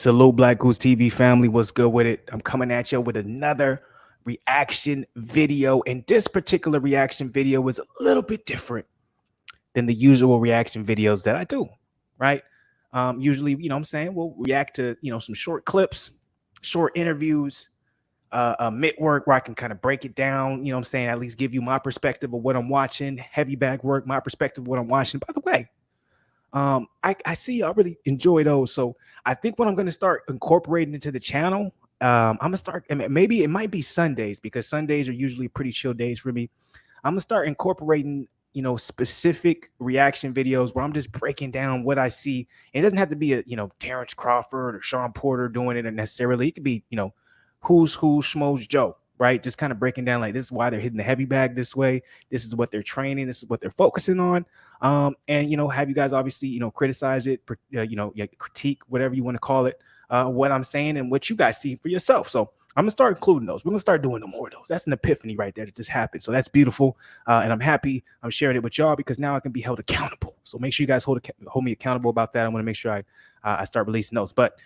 Salute Black Goose TV family. What's good with it? I'm coming at you with another reaction video, and this particular reaction video is a little bit different than the usual reaction videos that I do, right? Usually, you know what I'm saying, we'll react to, some short clips, short interviews, mid work where I can kind of break it down, you know what I'm saying, at least give you my perspective of what I'm watching, heavy bag work, my perspective of what I'm watching. By the way, I see y'all really enjoy those. So I think what I'm going to start incorporating into the channel, I'm going to start, maybe it might be Sundays, because Sundays are usually pretty chill days for me. I'm going to start incorporating, specific reaction videos where I'm just breaking down what I see. And it doesn't have to be a, Terence Crawford or Shawn Porter doing it necessarily. It could be, who's Schmoes Joe, right? Just kind of breaking down like, this is why they're hitting the heavy bag this way. This is what they're training. This is what they're focusing on. And, have you guys obviously, criticize it, critique, whatever you want to call it, what I'm saying and what you guys see for yourself. So I'm gonna start including those. We're gonna start doing more of those. That's an epiphany right there that just happened. So that's beautiful. And I'm happy I'm sharing it with y'all because now I can be held accountable. So make sure you guys hold me accountable about that. I want to make sure I start releasing those. But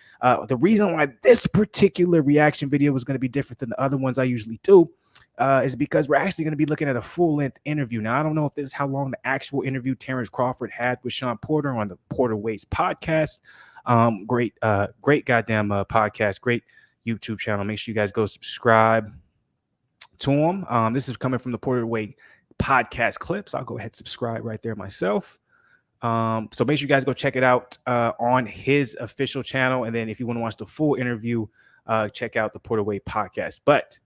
the reason why this particular reaction video is going to be different than the other ones I usually do is because we're actually going to be looking at a full-length interview. Now, I don't know if this is how long the actual interview Terence Crawford had with Shawn Porter on the Porter Ways podcast. Great goddamn podcast. Great YouTube channel. Make sure you guys go subscribe to him. This is coming from the Porter Way podcast clips. I'll go ahead and subscribe right there myself. So make sure you guys go check it out on his official channel. And then if you want to watch the full interview, check out the Porter Way podcast. But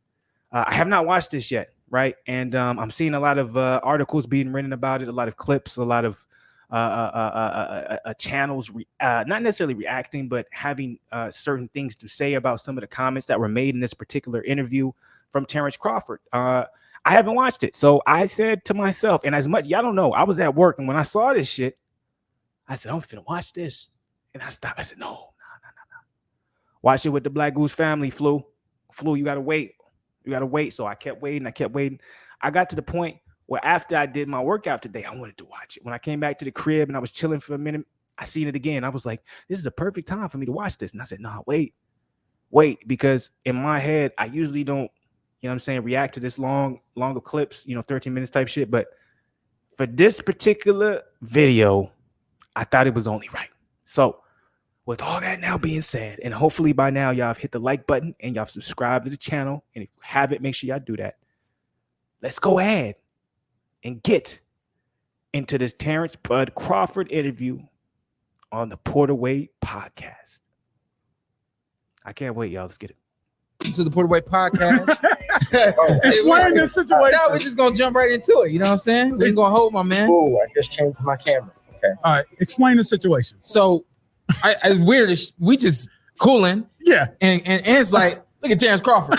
I have not watched this yet, right? And I'm seeing a lot of articles being written about it, a lot of clips, a lot of channels not necessarily reacting, but having certain things to say about some of the comments that were made in this particular interview from Terence Crawford. I haven't watched it, so I said to myself, and as much y'all don't know, I was at work, and when I saw this shit, I said, I'm finna watch this, and I stopped. I said, no. Watch it with the Black Goose family. Flu, you gotta wait. So I kept waiting. I got to the point where after I did my workout today, I wanted to watch it. When I came back to the crib and I was chilling for a minute, I seen it again. I was like, this is a perfect time for me to watch this. And I said, nah, wait, because in my head, I usually don't, react to this longer clips, 13 minutes type shit. But for this particular video, I thought it was only right. So with all that now being said, and hopefully by now y'all have hit the like button and y'all subscribed to the channel. And if you haven't, make sure y'all do that. Let's go ahead and get into this Terence Bud Crawford interview on the Porter Way podcast. I can't wait, y'all. Let's get it. To the Porter Way podcast. Explain the situation. Now we're just gonna jump right into it. You know what I'm saying? We're gonna hold my man. Oh, I just changed my camera. Okay. All right. Explain the situation. So, I weird. We just cooling. Yeah. And it's like, look at Terence Crawford.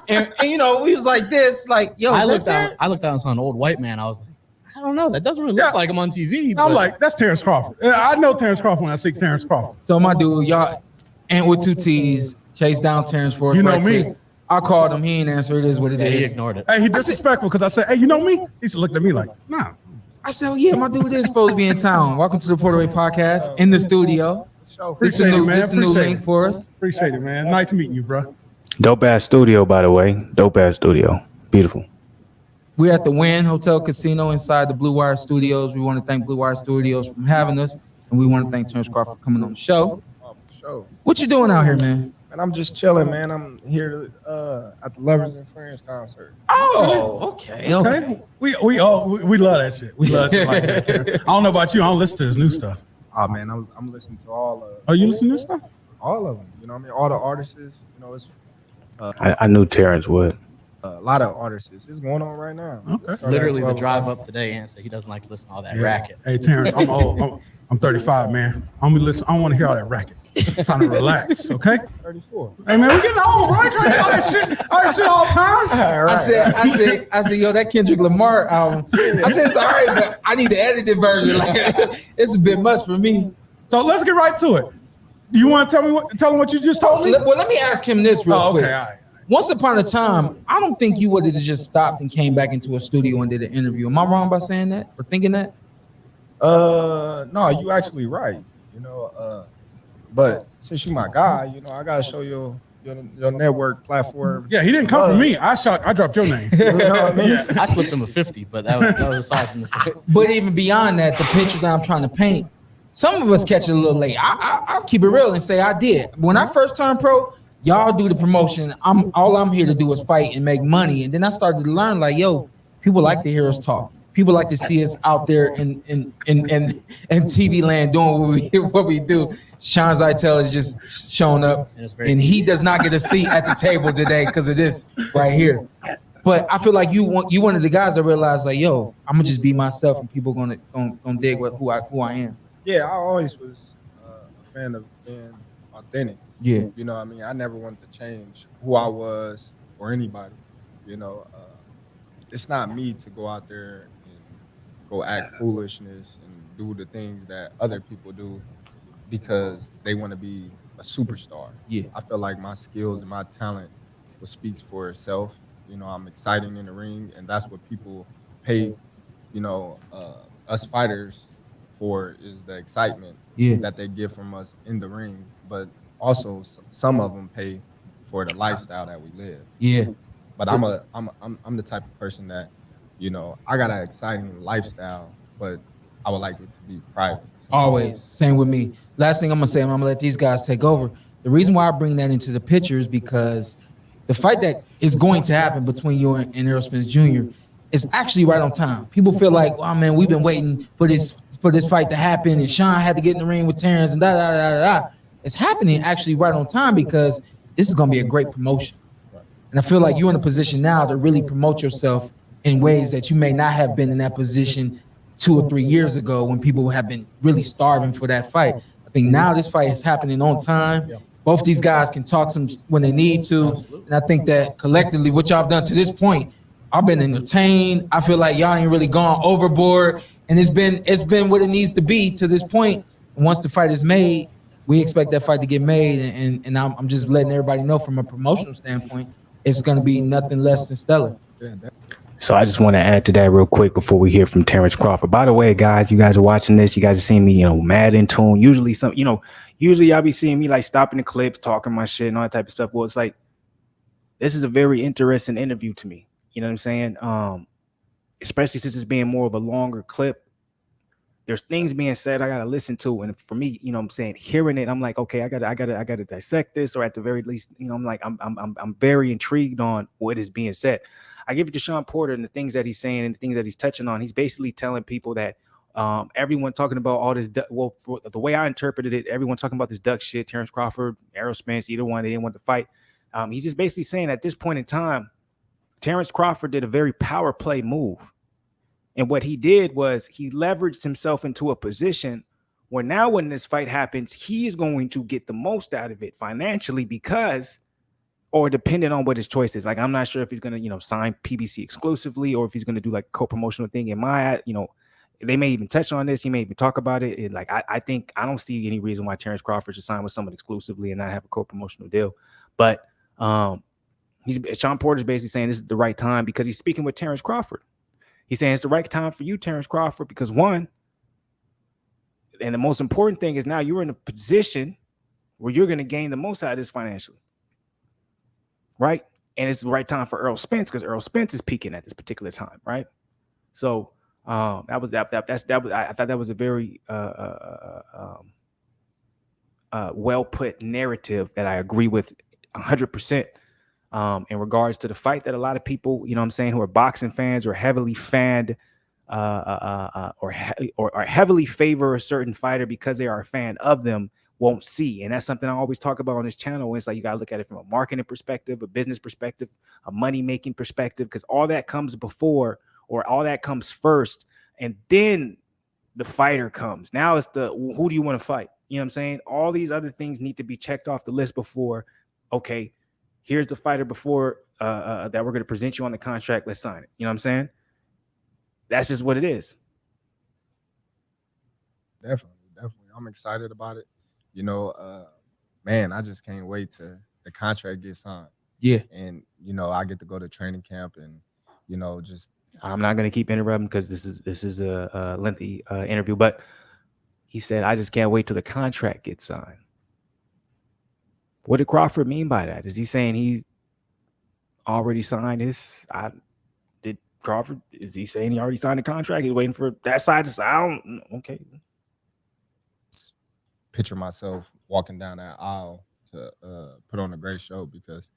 and we was like this, like, yo. I looked out and saw an old white man. I was like, I don't know. That doesn't really look like him on TV. I'm like, that's Terence Crawford. I know Terence Crawford when I see Terence Crawford. So my dude, y'all, and with 2 T's, chase down Terence for us. You know right me. quick. I called him. He ain't answer. It is what it is. He ignored it. Hey, he disrespectful because I said, hey, you know me? He said, looked at me like, nah. I said, oh yeah, my dude is supposed to be in town. Welcome to the Porter Way podcast in the studio. This is the new link for us. Appreciate it, man. Nice meeting you, bro. Dope ass studio, by the way. Dope ass studio. Beautiful. We're at the Wynn Hotel Casino inside the Blue Wire Studios. We want to thank Blue Wire Studios for having us, and we want to thank Terence Crawford for coming on the show. Oh, for sure. What you doing out here, man? And I'm just chilling, man. I'm here at the Lovers and Friends concert. Oh, okay. We love that shit. We love shit like that. Terence. I don't know about you. I don't listen to his new stuff. Oh man, I'm listening to all of. Oh, you listen to new stuff? All of them. You know what I mean? All the artists. It's. I knew Terence would. A lot of artists. It's going on right now. Okay. Literally the drive up today and said he doesn't like to listen to all that racket. Hey, Terence, I'm old. I'm 35, man. I don't want to hear all that racket. I'm trying to relax, okay? 34. Hey, man, we getting old, right? Trying to hear all that shit all the time. Right. I said, yo, that Kendrick Lamar album. I said, it's all right, but I need the edited version. Like, it's a bit much for me. So let's get right to it. Do you want to tell him what you just told me? Well, let me ask him this real quick. Okay, all right. Once upon a time, I don't think you would have just stopped and came back into a studio and did an interview. Am I wrong by saying that or thinking that? No, you actually right. But since you my guy, you know, I gotta show you your network platform. Yeah, he didn't come from me. I dropped your name. You know what I mean? Yeah. I slipped him a 50, but that was aside from the. But even beyond that, the picture that I'm trying to paint, some of us catch it a little late. I'll keep it real and say I did. When I first turned pro, y'all do the promotion. All I'm here to do is fight and make money. And then I started to learn, like, yo, people like to hear us talk. People like to see us out there in TV land doing what we do. Sean Zeitel is just showing up, and he does not get a seat at the table today because of this right here. But I feel like you one of the guys that realized, like, yo, I'm gonna just be myself, and people gonna dig who I am. Yeah, I always was a fan of being authentic. Yeah. You know what I mean? I never wanted to change who I was for anybody. You know, it's not me to go out there and go act foolishness and do the things that other people do because they want to be a superstar. Yeah. I feel like my skills and my talent will speak for itself. You know, I'm exciting in the ring, and that's what people pay, you know, us fighters for, is the excitement that they get from us in the ring. But also some of them pay for the lifestyle that we live. Yeah. But I'm the type of person that, you know, I got an exciting lifestyle, but I would like it to be private. So, Always. Same with me. Last thing I'm gonna say, I'm gonna let these guys take over. The reason why I bring that into the picture is because the fight that is going to happen between you and Errol Spence Jr. is actually right on time. People feel like, oh man, we've been waiting for this fight to happen, and Sean had to get in the ring with Terence and da da da da. It's happening actually right on time because this is gonna be a great promotion. And I feel like you're in a position now to really promote yourself in ways that you may not have been in that position 2 or 3 years ago when people have been really starving for that fight. I think now this fight is happening on time. Both these guys can talk some when they need to. And I think that collectively what y'all have done to this point, I've been entertained. I feel like y'all ain't really gone overboard. And it's been what it needs to be to this point. And once the fight is made, we expect that fight to get made. And I'm just letting everybody know from a promotional standpoint, it's going to be nothing less than stellar. So I just want to add to that real quick before we hear from Terence Crawford. By the way, guys, you guys are watching this. You guys are seeing me, you know, mad in tune. Usually y'all be seeing me like stopping the clips, talking my shit and all that type of stuff. Well, it's like, this is a very interesting interview to me. You know what I'm saying? Especially since it's being more of a longer clip. There's things being said I gotta listen to, and for me, you know what I'm saying, hearing it, I'm like, okay, I gotta dissect this, or at the very least, you know, I'm like, I'm very intrigued on what is being said. I give it to Shawn Porter and the things that he's saying and the things that he's touching on. He's basically telling people that everyone talking about all this, for the way I interpreted it, everyone talking about this duck shit, Terence Crawford, Errol Spence, either one, they didn't want to fight. He's just basically saying at this point in time, Terence Crawford did a very power play move. And what he did was he leveraged himself into a position where now when this fight happens, he is going to get the most out of it financially because, or depending on what his choice is. Like, I'm not sure if he's going to, you know, sign PBC exclusively or if he's going to do like a co-promotional thing. In my, you know, they may even touch on this. He may even talk about it. And like, I think, I don't see any reason why Terence Crawford should sign with someone exclusively and not have a co-promotional deal. But Shawn Porter's basically saying this is the right time because he's speaking with Terence Crawford. He's saying it's the right time for you, Terence Crawford, because one, and the most important thing is now you're in a position where you're going to gain the most out of this financially, right? And it's the right time for Errol Spence because Errol Spence is peaking at this particular time, right? So I thought that was a very well put narrative that I agree with 100%. In regards to the fight that a lot of people, you know what I'm saying, who are boxing fans or heavily fanned or heavily favor a certain fighter because they are a fan of them won't see. And that's something I always talk about on this channel. It's like you got to look at it from a marketing perspective, a business perspective, a money-making perspective, because all that comes before or all that comes first. And then the fighter comes. Now it's who do you want to fight? You know what I'm saying? All these other things need to be checked off the list before, okay, here's the fighter before that we're going to present you on the contract. Let's sign it. You know what I'm saying? That's just what it is. Definitely. I'm excited about it. You know, man, I just can't wait to the contract get signed. Yeah. And, you know, I get to go to training camp and, you know, just. I'm not going to keep interrupting because this is a lengthy interview, but he said, I just can't wait till the contract gets signed. What did Crawford mean by that? Is he saying he already signed his? Did Crawford? Is he saying he already signed the contract? He's waiting for that side to say, I don't. Okay. Picture myself walking down that aisle to put on a great show because,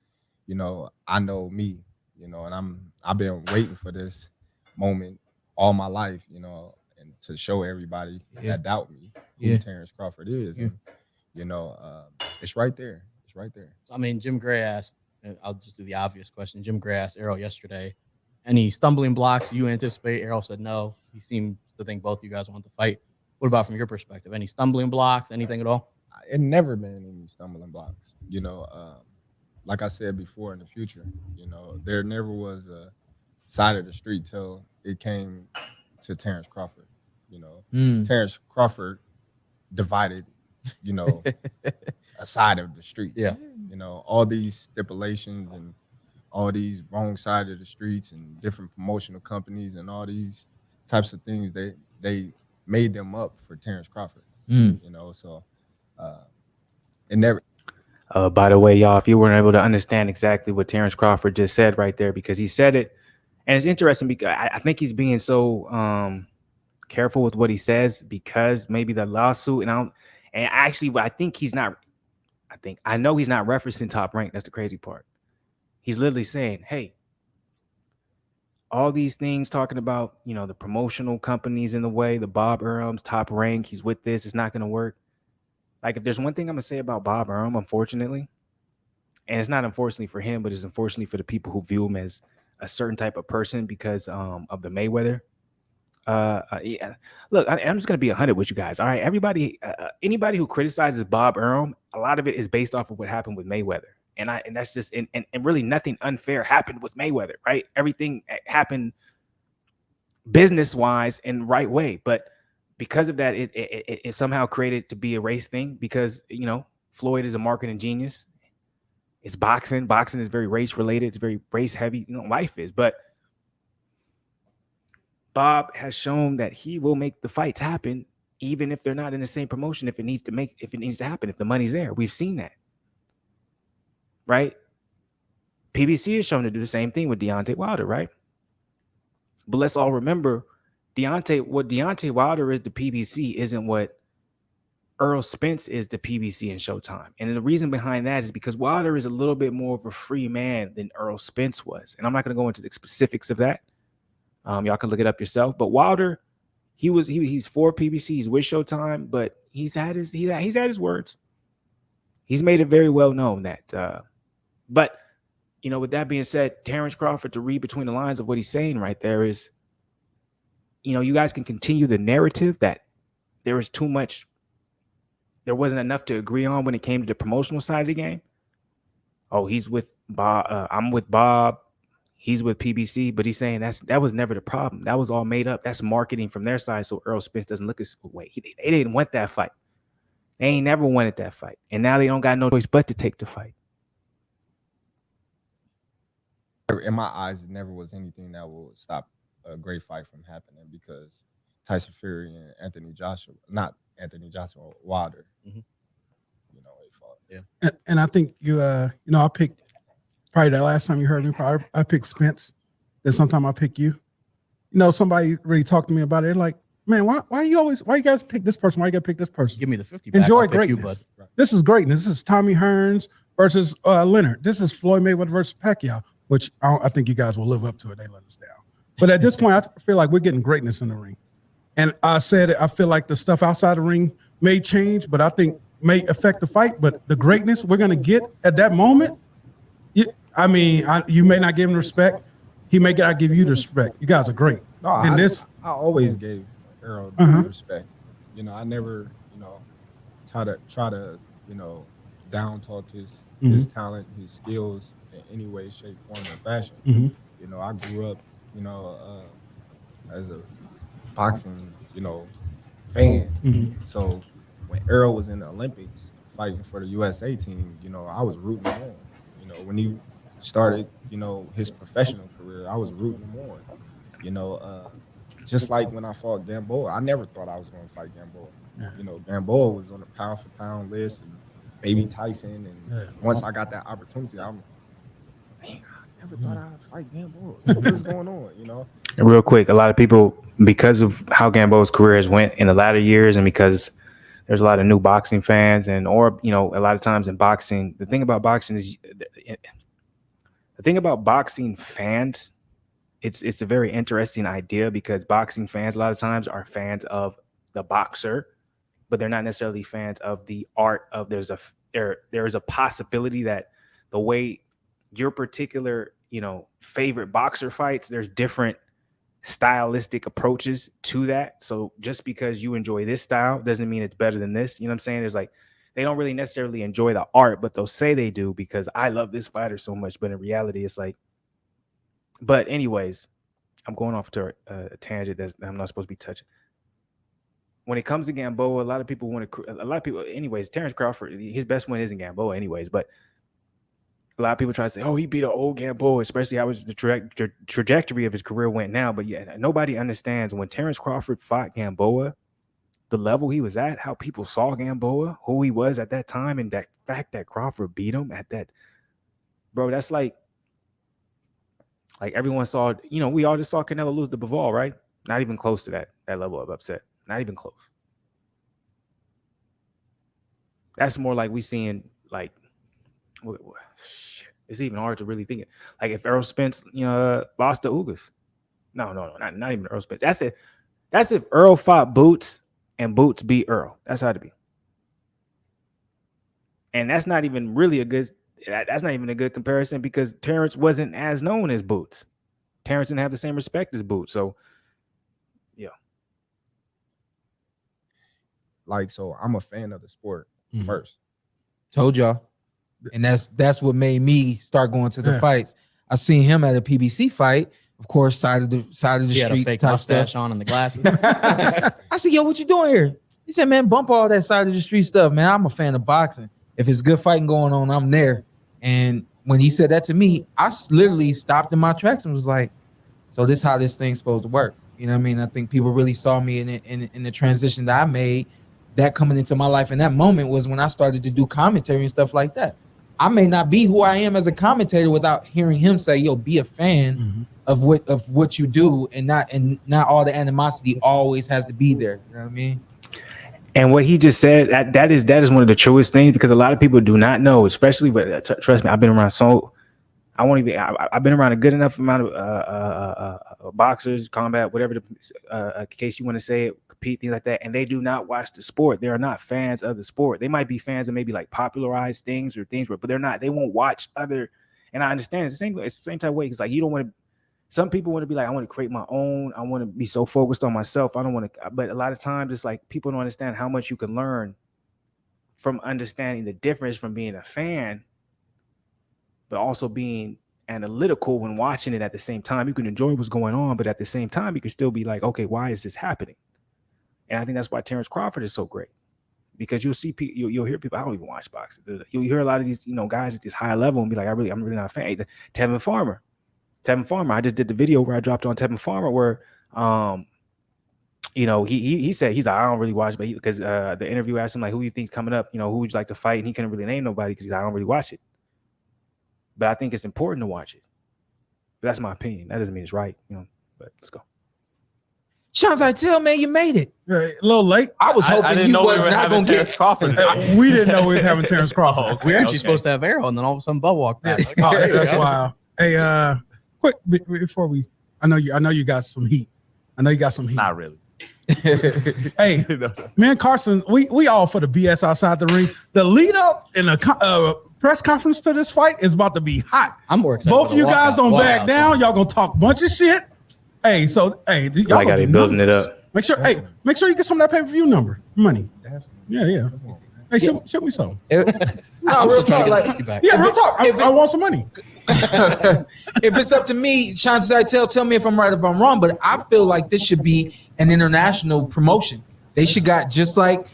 you know, I know me, you know, and I've been waiting for this moment all my life, you know, and to show everybody that doubt me who Terence Crawford is. And, you know, it's right there. It's right there. I mean, Jim Gray asked, and I'll just do the obvious question. Jim Gray asked Errol yesterday, any stumbling blocks you anticipate? Errol said no. He seemed to think both of you guys want to fight. What about from your perspective? Any stumbling blocks, anything at all? It never been any stumbling blocks. You know, like I said before, in the future, you know, there never was a side of the street till it came to Terence Crawford. You know, Terence Crawford divided, you know, a side of the street. Yeah. You know, all these stipulations and all these wrong side of the streets and different promotional companies and all these types of things, they made them up for Terence Crawford. You know, so it never. By the way, y'all, if you weren't able to understand exactly what Terence Crawford just said right there, because he said it, and it's interesting because I think he's being so careful with what he says because maybe the lawsuit and actually I think he's not. I know he's not referencing Top Rank. That's the crazy part. He's literally saying, "Hey, all these things talking about, you know, the promotional companies in the way, the Bob Arum's, Top Rank, he's with this, it's not going to work." Like, if there's one thing I'm going to say about Bob Arum, unfortunately, and it's not unfortunately for him, but it's unfortunately for the people who view him as a certain type of person because of the Mayweather. Yeah. Look, I'm just going to be 100 with you guys. All right, everybody, anybody who criticizes Bob Arum, a lot of it is based off of what happened with Mayweather. And that's just and really nothing unfair happened with Mayweather, right? Everything happened business-wise in the right way, but because of that, it somehow created to be a race thing because, you know, Floyd is a marketing genius. It's boxing. Boxing is very race related. It's very race heavy. You know, life is. But Bob has shown that he will make the fights happen, even if they're not in the same promotion. If it needs to happen, if the money's there, we've seen that. Right? PBC is shown to do the same thing with Deontay Wilder, right? But let's all remember, what Deontay Wilder is to PBC isn't what Errol Spence is to PBC and Showtime. And the reason behind that is because Wilder is a little bit more of a free man than Errol Spence was. And I'm not going to go into the specifics of that. Y'all can look it up yourself. But Wilder, he's for PBC, he's with Showtime, but he's had his words. He's made it very well known that but, you know, with that being said, Terence Crawford, to read between the lines of what he's saying right there is, you know, you guys can continue the narrative that there was too much, there wasn't enough to agree on when it came to the promotional side of the game. Oh, he's with Bob. I'm with Bob. He's with PBC, but he's saying that was never the problem. That was all made up. That's marketing from their side, so Errol Spence doesn't look as way. They didn't want that fight. They ain't never wanted that fight, and now they don't got no choice but to take the fight. In my eyes, it never was anything that will stop a great fight from happening because Tyson Fury and Wilder, you know, they fought. Yeah. And I think I picked probably the last time you heard me, I picked Spence. Then sometime I pick you. You know, somebody really talked to me about it. They're like, man, why you guys pick this person? Why you gotta pick this person? Give me the 50 back. Enjoy I'll greatness. You, this is greatness. This is Tommy Hearns versus Leonard. This is Floyd Mayweather versus Pacquiao, which I think you guys will live up to it. They let us down. But at this point, I feel like we're getting greatness in the ring. And I said I feel like the stuff outside the ring may change, but I think may affect the fight. But the greatness we're going to get at that moment, you may not give him respect. He may not give you the respect. You guys are great. No, I always gave Errol respect. You know, I never, you know, try to, you know, down talk his talent, his skills in any way, shape, form, or fashion. You know, I grew up, you know, as a boxing, you know, fan. So when Errol was in the Olympics fighting for the USA team, you know, I was rooting him on. You know, when he started, you know, his professional career, I was rooting him on. You know, just like when I fought Gamboa, I never thought I was going to fight Gamboa. You know, Gamboa was on the pound for pound list, and maybe Tyson. And Yeah. once I got that opportunity, I'm, dang, I never thought I'd fight Gamboa. What is going on, you know? And real quick, a lot of people, because of how Gamboa's career has went in the latter years, and because there's a lot of new boxing fans, and or you know, a lot of times in boxing, the thing about boxing is the thing about boxing fans. It's a very interesting idea because boxing fans a lot of times are fans of the boxer, but they're not necessarily fans of the art of. There is a possibility that the way your particular favorite boxer fights, there's different stylistic approaches to that. So just because you enjoy this style doesn't mean it's better than this. You know what I'm saying? There's like they don't really necessarily enjoy the art, but they'll say they do because I love this fighter so much. But in reality, it's like. But anyways, I'm going off to a tangent that I'm not supposed to be touching. When it comes to Gamboa, a lot of people anyways, Terence Crawford, his best win isn't Gamboa anyways, but a lot of people try to say, oh, he beat an old Gamboa, especially how the trajectory of his career went now. But yeah, nobody understands when Terence Crawford fought Gamboa, the level he was at, how people saw Gamboa, who he was at that time, and that fact that Crawford beat him at that, bro, that's like everyone saw, we all just saw Canelo lose to Bivol, right? Not even close to that level of upset. Not even close. That's more like we seeing like, shit. It's even hard to really think it. Like if Errol Spence, lost to Ugas. No, not even Errol Spence. That's if Earl fought Boots and Boots beat Earl. That's how it be. And that's not even really that's not even a good comparison because Terence wasn't as known as Boots. Terence didn't have the same respect as Boots. So, yeah. Like, so I'm a fan of the sport first. Told y'all. And that's what made me start going to the fights. I seen him at a PBC fight, of course, side of the He street. had a fake type mustache stuff. on and the glasses. I said, yo, what you doing here? He said, man, bump all that side of the street stuff, man. I'm a fan of boxing. If it's good fighting going on, I'm there. And when he said that to me, I literally stopped in my tracks and was like, so this is how this thing's supposed to work. You know what I mean? I think people really saw me in the transition that I made. That coming into my life in that moment was when I started to do commentary and stuff like that. I may not be who I am as a commentator without hearing him say, yo, be a fan of what you do, and not all the animosity always has to be there. You know what I mean? And what he just said, that is one of the truest things because a lot of people do not know, especially, but trust me, I've been around I've been around a good enough amount of boxers, combat, whatever the case you want to say it, compete, things like that, and they do not watch the sport. They are not fans of the sport. They might be fans of maybe like popularized things or things, but they're not. They won't watch other. And I understand it's the same type of way. It's like you don't want to. Some people want to be like, I want to create my own. I want to be so focused on myself. I don't want to. But a lot of times, it's like people don't understand how much you can learn from understanding the difference from being a fan, but also being analytical when watching it at the same time. You can enjoy what's going on, but at the same time, you can still be like, okay, why is this happening? And I think that's why Terence Crawford is so great, because you'll see people, you'll hear people. I don't even watch boxing. You'll hear a lot of these, guys at this high level and be like, I'm really not a fan. Tevin Farmer. I just did the video where I dropped on Tevin Farmer where, he said he's like, I don't really watch, but because the interview asked him like, who you think coming up, who would you like to fight, and he couldn't really name nobody because I don't really watch it. But I think it's important to watch it. But that's my opinion. That doesn't mean it's right, But let's go. Shawn Porter, man, you made it. A little late. I was hoping you was not going to Terence get Crawford. We didn't know we was having Terence Crawford. Oh, we're actually supposed to have Errol, and then all of a sudden Bub walked back. Like, oh, That's wild. Hey, quick before I know you got some heat. Not really. Hey, me and Carson, we all for the BS outside the ring. The lead up in the press conference to this fight is about to be hot. I'm more excited. Both of you guys don't back down. Y'all gonna talk bunch of shit. Hey, so y'all like how they building it up. Make sure you get some of that pay-per-view number money. Yeah. Hey, show me some. No, real talk. Like, yeah, real talk. I want some money. If it's up to me, Shawn Porter, tell me if I'm right or if I'm wrong, but I feel like this should be an international promotion. They should got just like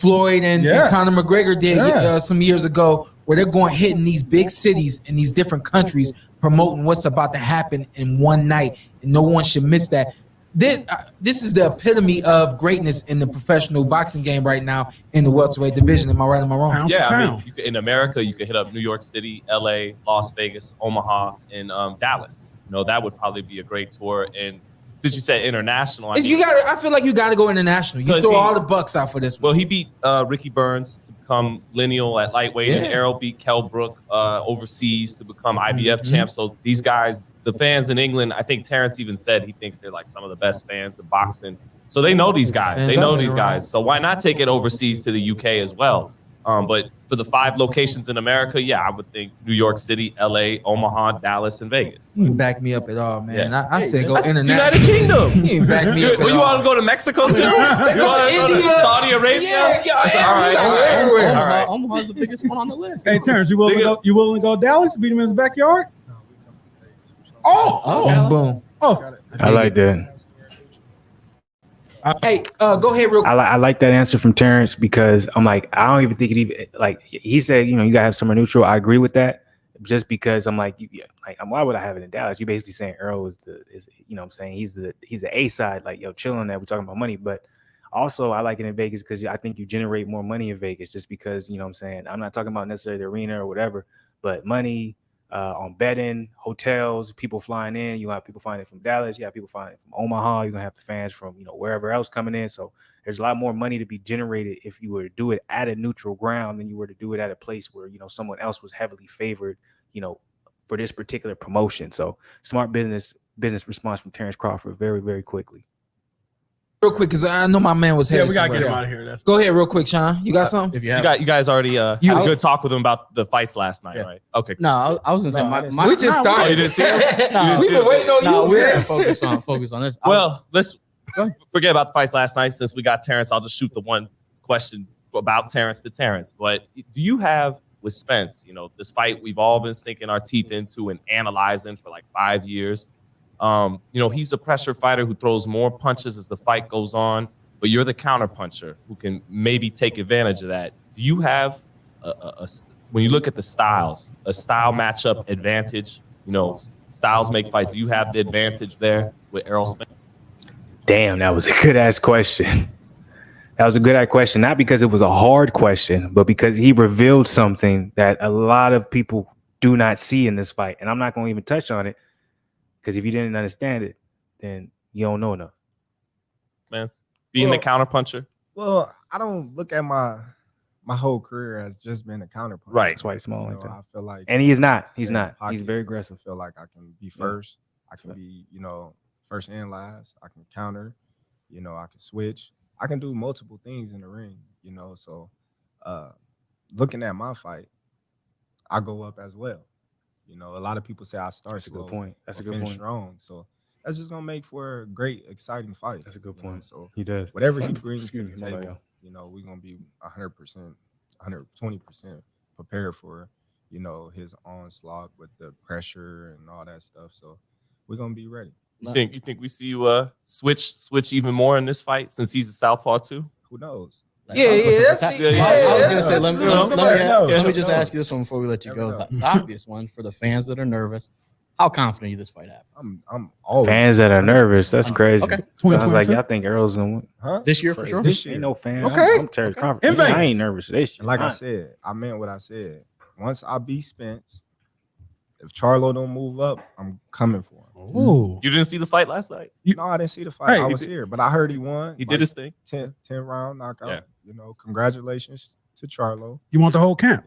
Floyd and Conor McGregor did some years ago, where they're going hitting these big cities in these different countries, promoting what's about to happen in one night, and no one should miss that. this is the epitome of greatness in the professional boxing game right now in the welterweight division. Am I right? Am I wrong? Pound for Yeah, I pound. mean, in America, you could hit up New York City, LA, Las Vegas, Omaha, and Dallas. That would probably be a great tour. And since you said international, I feel like you got to go international. You throw all the bucks out for this one. Well, he beat Ricky Burns to become lineal at lightweight, and Errol beat Kell Brook overseas to become IBF champ. So these guys, the fans in England, I think Terence even said he thinks they're like some of the best fans of boxing. So they know these guys. They know these guys. So why not take it overseas to the UK as well? But for the 5 locations in America, I would think New York City, LA, Omaha, Dallas, and Vegas. You didn't back me up at all, man. Yeah. I said go international. United Kingdom. You didn't back me up at all. You want to go to Mexico too? You want to go to Saudi Arabia? All right. Everywhere. Omaha's the biggest one on the list. Hey, Terrence, you willing to go Dallas? Beat him in his backyard? Boom. I like that. Hey, go ahead real quick. I like that answer from Terrence because I'm like, I don't even think it even like he said, you gotta have somewhere neutral. I agree with that. Just because I'm like, why would I have it in Dallas? You're basically saying Errol is what I'm saying he's the A side, like chill on that. We're talking about money, but also I like it in Vegas because I think you generate more money in Vegas just because what I'm saying. I'm not talking about necessarily the arena or whatever, but money on betting, hotels, people flying in. You have people flying in from Dallas. You have people flying in from Omaha. You're gonna have the fans from wherever else coming in. So there's a lot more money to be generated if you were to do it at a neutral ground than you were to do it at a place where someone else was heavily favored, for this particular promotion. So smart business response from Terence Crawford very, very quickly. Real quick, because I know my man was headed we gotta somewhere. get him out of here. Go ahead, real quick, Sean. You got something? If You guys already had a good talk with him about the fights last night, right? Okay. No, I was gonna say we just started. Oh, you didn't see him? We've been waiting on you. We're Man. gonna focus on this. Well, let's forget about the fights last night. Since we got Terence, I'll just shoot the one question about Terence to Terence. But do you have with Spence, this fight we've all been sinking our teeth into and analyzing for like 5 years? He's a pressure fighter who throws more punches as the fight goes on, but you're the counter puncher who can maybe take advantage of that. Do you have when you look at the styles, a style matchup advantage? Styles make fights. Do you have the advantage there with Errol Spence? Damn, that was a good ass question. That was a good ass question, not because it was a hard question, but because he revealed something that a lot of people do not see in this fight. And I'm not going to even touch on it because if you didn't understand it, then you don't know enough. Spence, being the counter puncher. Well, I don't look at my whole career as just being a counter puncher. Right. That's why he's small like that. I feel like, and he is not. He's not. Pocket, he's very aggressive. I feel like I can be first. I can be, first and last. I can counter. I can switch. I can do multiple things in the ring. So looking at my fight, I go up as well. A lot of people say I start That's slow. A good point. That's a good finish point. strong. So that's just gonna make for a great, exciting fight. That's a good point. So he does. Whatever he brings to the Excuse me, table, we're gonna be 100%, 120% prepared for, his onslaught with the pressure and all that stuff. So we're gonna be ready. You think we see you switch even more in this fight since he's a southpaw too? Who knows? I was gonna say, let me just ask you this one before we let you go. The obvious one for the fans that are nervous. How confident are you this fight happens? I'm always fans that are nervous. That's crazy. Okay. Sounds like y'all think Errol's gonna win. huh? This year for sure. This year. Ain't no fan. Okay. I'm Terence Crawford. In Vegas. I ain't nervous this year. And like I said, I meant what I said. Once I beat Spence, if Charlo don't move up, I'm coming for him. Ooh. You didn't see the fight last night? No, I didn't see the fight. Hey, I was here, but I heard he won. He did his thing. 10 round knockout. Yeah. Congratulations to Charlo. You want the whole camp?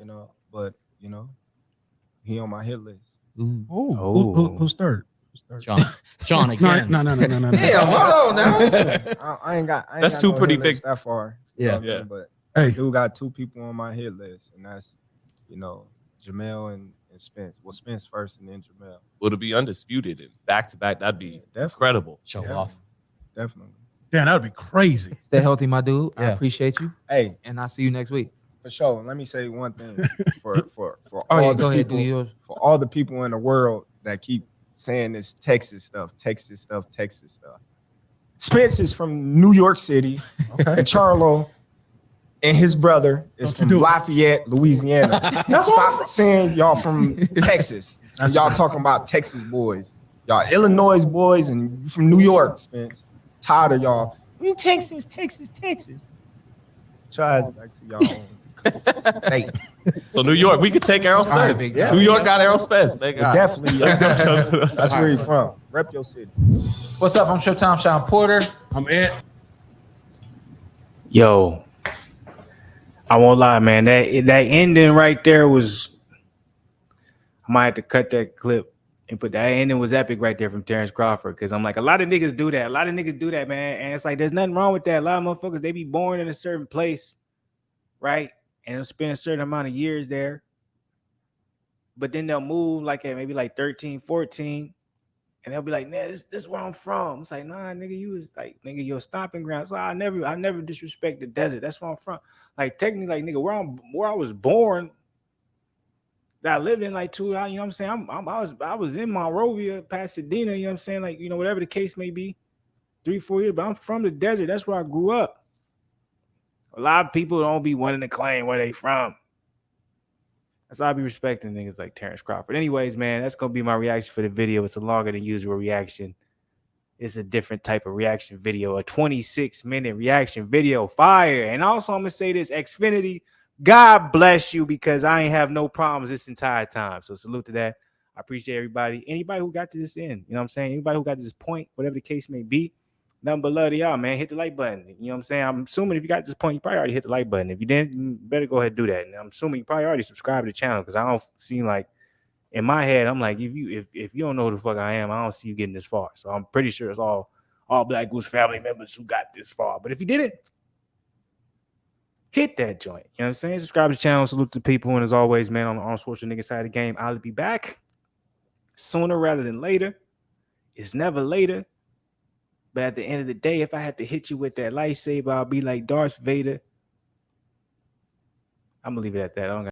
But he on my hit list. Oh. Who's third? Sean again. No. Damn, hold on now. I ain't got. That's got two no pretty hit big- list that far. Yeah. Yeah. But Hey. I do got 2 people on my hit list, and that's Jermell and Spence. Well, Spence first, and then Jermell. Would it be undisputed and back to back? That'd be Definitely. incredible. Show Yeah. off. Definitely. Damn, that'd be crazy. Stay healthy, my dude. I Yeah. appreciate you, Hey, and I'll see you next week. for sure. Let me say one thing for Oh all yeah, the go ahead, do people, yours. for all the people in the world that keep saying this Texas stuff. Spence is from New York City, and Charlo and his brother is Don't you from do it. Lafayette, Louisiana. Stop saying y'all from Texas. That's Y'all right. talking about Texas boys. Y'all Illinois boys and you from New York, Spence. tired of y'all. Texas. Try it back to y'all own state. So New York, we could take Errol All right, Spence. big guy. New York got Errol Spence. They got Definitely. That's where you from. Rep your city. What's up? I'm Showtime Shawn Porter. I'm Ed. Yo, I won't lie, man. That ending right there was. I might have to cut that clip and put that ending was epic right there from Terence Crawford, because I'm like, a lot of niggas do that. A lot of niggas do that, man. And it's like, there's nothing wrong with that. A lot of motherfuckers, they be born in a certain place, right? And they'll spend a certain amount of years there. But then they'll move like at maybe like 13, 14. And they'll be like, nah, this is where I'm from. It's like, nah, nigga, you was like, nigga, your stomping ground. So I never disrespect the desert. That's where I'm from. Like, technically, like, nigga, where I was born, that I lived in like 2, you know what I'm saying? I was in Monrovia, Pasadena, you know what I'm saying? Like, you know, whatever the case may be, 3-4 years, but I'm from the desert. That's where I grew up. A lot of people don't be wanting to claim where they from. That's why I be respecting niggas like Terence Crawford. Anyways, man, that's going to be my reaction for the video. It's a longer than usual reaction. It's a different type of reaction video, a 26-minute reaction video, fire. And also, I'm going to say this, Xfinity, God bless you, because I ain't have no problems this entire time. So salute to that. I appreciate everybody. Anybody who got to this end, you know what I'm saying? Anybody who got to this point, whatever the case may be, nothing but love to y'all, man. Hit the like button. You know what I'm saying? I'm assuming if you got to this point, you probably already hit the like button. If you didn't, you better go ahead and do that. And I'm assuming you probably already subscribed to the channel, because I don't seem like, in my head, I'm like, if you don't know who the fuck I am, I don't see you getting this far. So I'm pretty sure it's all Black Goose family members who got this far. But if you didn't, hit that joint. You know what I'm saying? Subscribe to the channel. Salute to the people. And as always, man, on the Social Nigga side of the game, I'll be back sooner rather than later. It's never later. But at the end of the day, if I had to hit you with that lightsaber, I'll be like Darth Vader. I'm going to leave it at that. I don't got